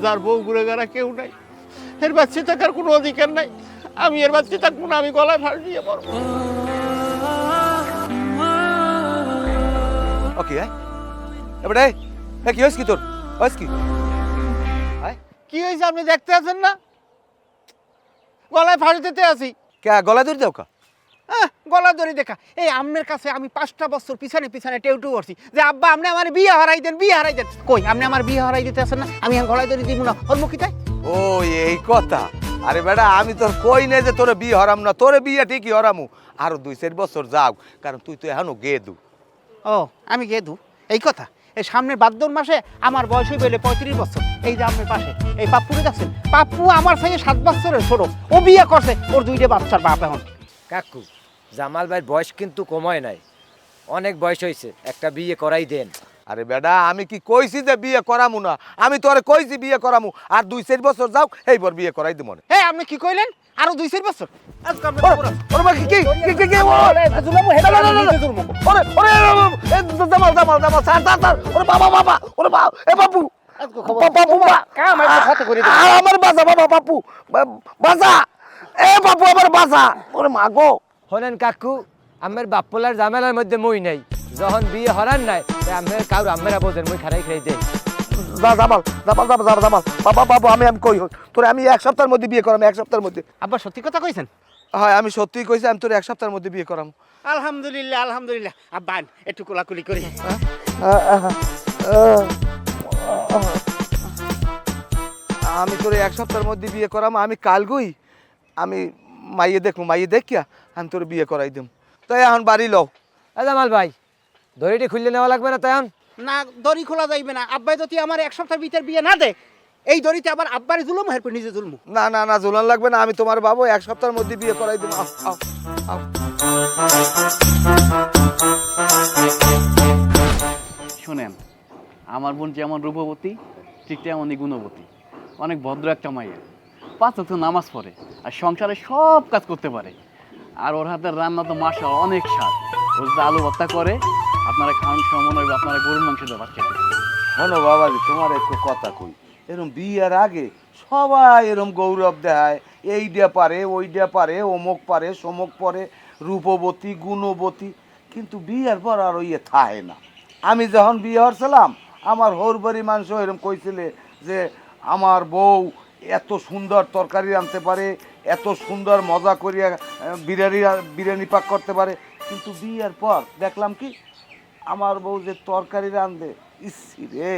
যার বউ ঘুরে গেরা কেউ নাই, এর বাচ্চা থাকার কোনো অধিকার নাই। আমি এর বাচ্চা থাকবো না, আমি গলায় ফাঁস দিয়ে পড়বো। ওকে এবারে কি হয়েছে কি তোর হয়েছে কি? কি হয়েছে আপনি দেখতে আছেন না? গলায় ফাঁস দিতে আছি। কে গলা ধরে দাও কা? গলা ধরে দেখা এই আম্মের কাছে আমি 5টা বছর পিছনে পিছনে টেউটু করছি যে আব্বা আপনি আমার বিয়ে হারাই দেন, বিয়ে হারাই দেন। কই আপনি আমার বিয়ে হারাই দিতে আছেন না? আমি গলায় ধরে দিব না, ওর মুখে তাই। ও এই কথা। আরে বেটা আমি তোর কই নাই যে তোরে বিয়ে হরাম না, তোরে বিয়ে ঠিকই হরামু। আরো 2-4 বছর যাও, কারণ তুই তো এখনো গেদু। ও আমি গেদু এই কথা? এই সামনের ভাদ্র মাসে আমার বয়স হয়ে গেলে 35 বছর। এই যে আপনার পাশে এই পাপ্পুরে দেখছেন, পাপ্পু আমার থেকে 7 বছরের ছোট, ও বিয়ে করছে, ওর 2টা বাচ্চার বাপ এখন। কাকু জামাল ভাইয়ের বয়স কিন্তু কমায় নাই, অনেক বয়স হয়েছে, একটা বিয়ে করাই দেন। আরে বেটা আমি কি কইছি যে বিয়ে করামু না? আমি তোরে কইছি বিয়ে করামু, আর 2-4 বছর যাও এইবার বিয়ে করাই দিব। হ্যাঁ আপনি কি কইলেন? আরো 2-4 বছর? হলেন কাকু আমার বাপ্পলার জামেলার মধ্যে মই নাই, যখন বিয়ে হরান নাই আমার কাউর আমেরা বোঝেন মই খারাই খাই দেয়। আমি কই তোরে আমি 1 সপ্তাহের মধ্যে বিয়ে করাম, 1 সপ্তাহের মধ্যে। আব্বা সত্যি কথা কইছেন? হ্যাঁ আমি সত্যিই কইছি, আমি তোর 1 সপ্তাহের মধ্যে বিয়ে করাম। আলহামদুলিল্লাহ আলহামদুলিল্লাহ। আব্বা একটু কোলাকুলি করি। আমি তোরে 1 সপ্তাহের মধ্যে বিয়ে করাম। আমি কাল গই, আমি মাইয়ে দেখবো, মাইয়ে দেখিয়া আমি তোর বিয়ে করাই দেব। তাই এখন বাড়ি লও। জামাল ভাই দড়িটি খুললে নেওয়া লাগবে না তখন? না দড়ি খোলা যাইবে না। আব্বাই যদি আমার 1 সপ্তাহের ভিতর বিয়ে না দেয়, এই দড়িতে আবার আব্বারে জুলুম হেরপে নিজে জুলমু। না না না ঝুলান লাগবে না, আমি তোমার বাবু 1 সপ্তাহের মধ্যে বিয়ে করাই দেবো। শোনেন, আমার বোন যেমন রূপবতী ঠিক তেমনই গুণবতী, অনেক ভদ্র একটা মাইয়া, 5 ওয়াক্ত নামাজ পড়ে আর সংসারে সব কাজ করতে পারে। আর ওর হাতের রান্না তো মাশাআল্লাহ অনেক স্বাদ। ও যদি আলু ভর্তা করে আপনারা খাওয়ান সময় হবে, আপনারা গরুর মাংস দেওয়া খেতে। শোনো বাবাজি, তোমার একটু কথা কই, এরম বিয়ের আগে সবাই এরম গৌরব দেখায়, এইটা পারে ওইটা পারে, অমুক পারে সমুক পারে, রূপবতী গুণবতী, কিন্তু বিয়ের পর আর ওই থাকে না। আমি যখন বিয়ে হচ্ছিলাম আমার হরবাড়ি মানুষ এরম কইছিলে যে আমার বউ এত সুন্দর তরকারি রাঁধতে পারে, এত সুন্দর মজা করিয়া বিরিয়ানি পাক করতে পারে। কিন্তু বিয়ের পর দেখলাম কি আমার বউ যে তরকারি রাঁধে, ইসি রে,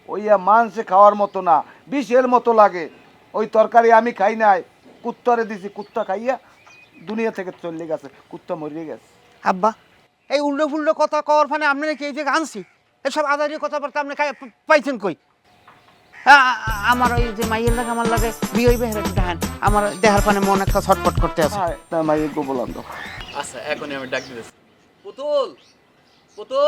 ওইয়া মাংসে খাওয়ার মতো না, বিষের মতো লাগে। ওই তরকারি আমি খাই নাই, কুত্তারে দিছি, কুত্তা খাইয়া দুনিয়া থেকে চলে গেছে, কুত্তা মরিয়ে গেছে। আব্বা এই উল্টো ফুল্টো কথা কওয়ার ফানে আপনি নাকি এই যে আনছি, এসব আদারি কথাবার্তা আপনি পাইছেন কই? আমার ওই যে মাইয়ের লাগে আমার লাগে বিয়ে হইবে হেরে দেখেন, আমার দেহার ফানে মন একটা ছটফট করতে আছে। মাইয়ে গো বললাম তো। আচ্ছা এখনই আমি ডাক দিতেছি। পুতুল, পুতুল।